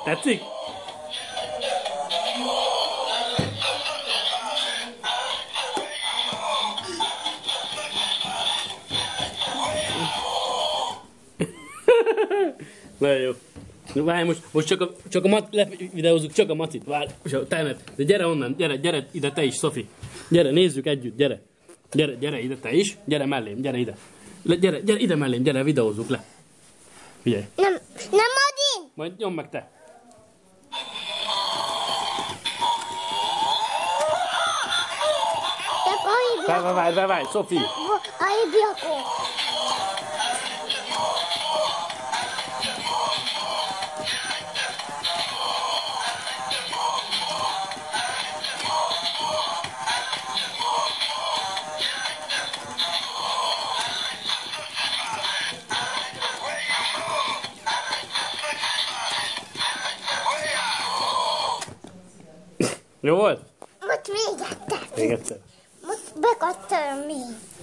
Tetszik? Nagyon jó. Várj, most csak a videózzuk csak a Macit. Várj, de gyere onnan, gyere ide te is, Szofi. Gyere, nézzük együtt, gyere. Gyere ide te is, gyere mellém, gyere ide. Gyere ide mellém, gyere, videózzuk le. Figyelj. Nem Adi! Majd nyomd meg te. Várj, Szofi. Jó volt? Most még egyszer. Még egyszer. Most bekattam még.